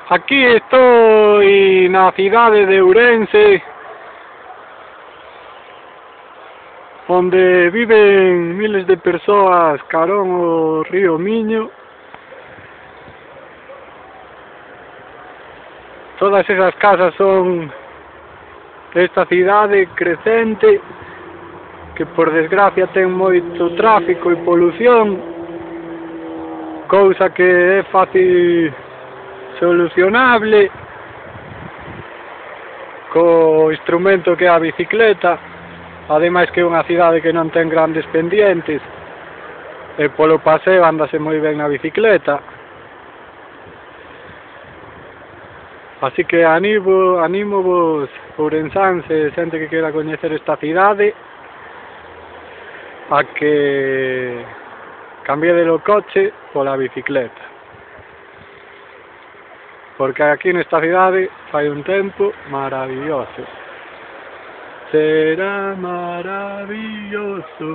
Aquí estoy na cidade de Ourense, onde viven miles de persoas carón o río Miño. Todas esas casas son desta cidade crecente, que por desgracia ten moito tráfico e polución, cousa que é fácil solucionable co instrumento que é a bicicleta. Ademais que é unha cidade que non ten grandes pendientes e polo paseo ándase moi ben na bicicleta, así que animo vos ourensáns e xente que queira coñecer esta cidade a que cambiede o coche pola bicicleta, porque aquí nesta cidade fai un tempo maravilloso. Será maravilloso.